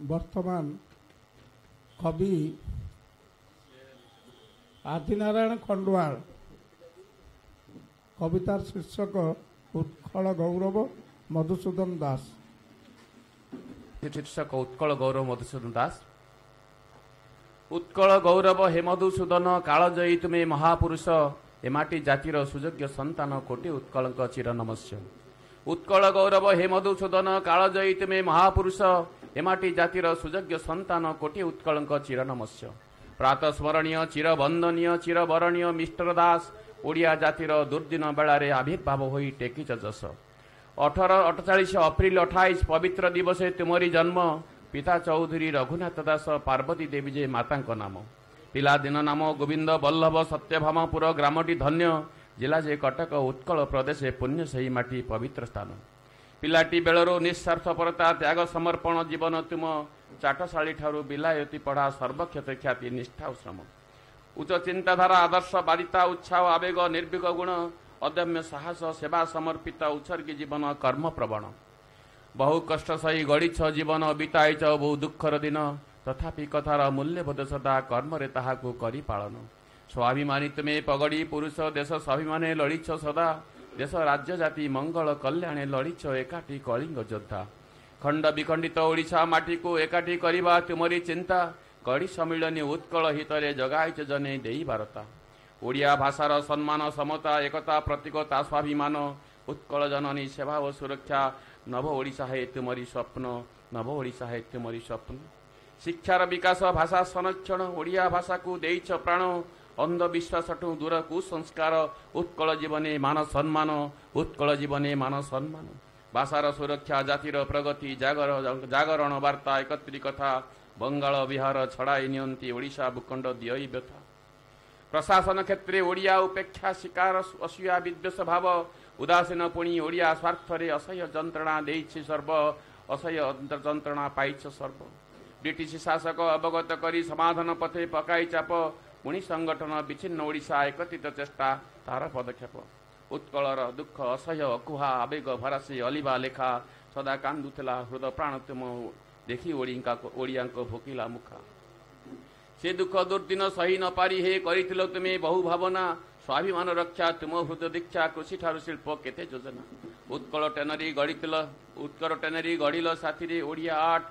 बर्तमान कवि आदिनारायण खंडवाल कवितार शीर्षक उत्कल गौरव मधुसूदन दास। शीर्षक उत्कल गौरव मधुसूदन दास। उत्कल गौरव हे मधुसूदन कालजयी तुमे महापुरुष एमाटी जातिर सुयोग्य संतान कोटि उत्कलंक चिर नमस्य। उत्कल गौरव हे मधुसूदन कालजयी तुमे महापुरुष एमाटी जातिर सुयोग्य संतान कोटि उत्कलंक चिर नमस्य। प्रातः स्मरणीय चिर वंदनीय चिर बरणीय मिस्टर दास ओडिया जातिर दुर्दिन बेलारे आविर्भाव होई टेकिच जस। 48 अप्रिल 28 पवित्र दिवसे तुमरी जन्म पिता चौधरी रघुनाथ दास पार्वती देवी जे माता नाम। पिलादिन नाम गोविंद बल्लभ सत्यभामपुर ग्रामटी धन्य जिला जे कटक उत्कल प्रदेश पुण्य सही माटी पवित्र स्थान। पिलाटी बेलरो निस्वार्थपरता त्याग समर्पण जीवन तुम चाटशाली ठारू बिलायती पढ़ा सर्वक्षेत्र ख्याति निष्ठा श्रम। उच्च चिंताधारा आदर्श बारिता उत्साह आवेग निर्भीक गुण अदम्य साहस सेवा समर्पित उत्सर्गी जीवन कर्म प्रवण। बहु कष्ट सही गढ़ीछ जीवन बिताइछ बहु दुखर दिन तथापि कथार मूल्यबोध सदा कर्म रे ताहाकु करी पालन। स्वाभिमानी तुमे पगड़ी पुरुष देश स्वाभिमाने लड़ीछ सदा देश राज्य जाति मंगल कल्याणे लड़ीछ एकाठी कलिंग योद्धा। खंड विखंडित ओडिशा माटी को एकाठी करिबा तुमरी चिंता कड़ी सम्मिलनी उत्कल हितरे जगाइछ जने देई बारता। ओडिया भाषार सम्मान समता एकता प्रतीकता स्वाभिमान उत्कल जननी सेवा व सुरक्षा नव ओडिशा है तुमरी स्वप्न नव ओडिशा है तुमरी स्वप्न। शिक्षार विकास भाषा संरक्षण ओडिया भाषा को देइछ प्राण अंधविश्वास दूर कुसंस्कार उत्कल जीवने मान सम्मान उत्कल जीवने मान सम्मान। भाषार सुरक्षा जातिर प्रगति जागरण वार्ता एकत्री कथा बंगाल बिहार छड़ाई नियंती ओडिशा भूखंड दियई व्यथा। प्रशासन क्षेत्रे ओडिया उपेक्षा शिकार असूया विद्वेष भाव उदासीन पुणी ओडिया स्वार्थरे असह्य जंत्रणा देइछि सर्व असह्य जंत्रणा पाइछ सर्व। ब्रिटिश शासक अवगत करी समाधान पथे पकाई चाप पुणी संगठन विच्छिन्न ओडिशा एकत्रित चेष्टा तार पदक्षेप। उत्कलर दुख असह्य अकुहा आवेग भरासी अलिबा लेखा सदा कांदुला हृदय प्राण तुम देखी ओडिया भोकिला मुखा। से दुख दुर्दिन सही न पारी हे करिथिलो तुमे बहु भावना स्वाभिमान रक्षा तुम हृदय दीक्षा कृषि ठारू शिल्प केते योजना। उत्कल टेनरी गढ़िल उत्कल टेनरी गढ़िल साथी ओडिया आर्ट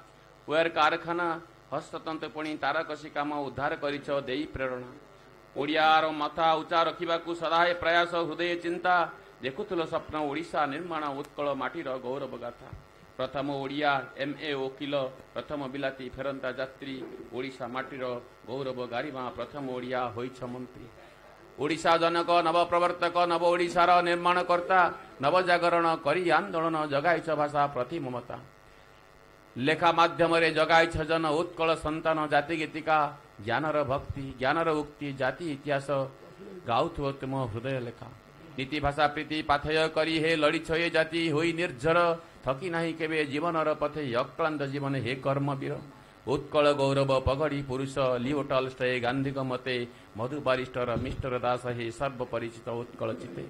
वेयर कारखाना हस्ततंत्र पुणी तारकसी काम उद्धार करिछ देई प्रेरणा। ओडियार माथा उच्चा रखिबाकू सदाए प्रयास हृदय चिंता देखुथिलो स्वप्न ओडिशा निर्माण उत्कल माटीर गौरव गाथा। प्रथम ओडिया MA वकिल प्रथम बिलाती फेरंता यात्री ओडिशा माटीर गौरव गारिमा प्रथम ओडिया होइछ मंत्री। ओडिशा जनक नव प्रवर्तक नव ओडिशार निर्माणकर्ता नव जागरण करी आंदोलन जगाइछ भाषा प्रति ममता। लेखा माध्यम रे जगाइछ जन उत्कल संतान जाति गीतिका ज्ञानर भक्ति ज्ञानर उक्ति जाति इतिहास गाउथो तुम हृदय लेखा। नीति भाषा प्रीति पाथेय करी हे लड़ीछ हे जाति होई निर्झर थकी नाही केबे जीवनर पथे अक्लांत जीवन हे कर्मवीर। उत्कल गौरव पगड़ी पुरुष लियो टॉलस्टॉय गांधी मते मधु बारिस्टर मिस्टर दास हे सर्वपरिचित उत्कल चिते।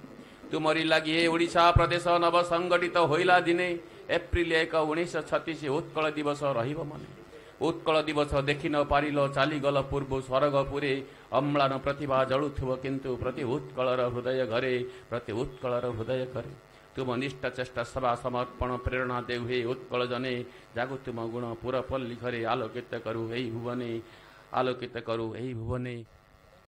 तुमरी लगी हे ओडिशा प्रदेश नव संगठित होइला दिने एप्रिल 1 1936 उत्कल दिवस रहिब मने। उत्कल दिवस देखि न पारिल चालीगल पूर्व स्वर्गपुरे अम्लान प्रतिभा जलुथुव किंतु प्रति उत्कलर हृदय घरे प्रति उत्कलर हृदय घरे। तुम निष्ठा चेष्टा सभा समर्पण प्रेरणा देउ हे उत्कल जने जागु तुम गुण पुरपल्ली घरे आलोकित करु हे भुवने आलोकित करु हे भुवने।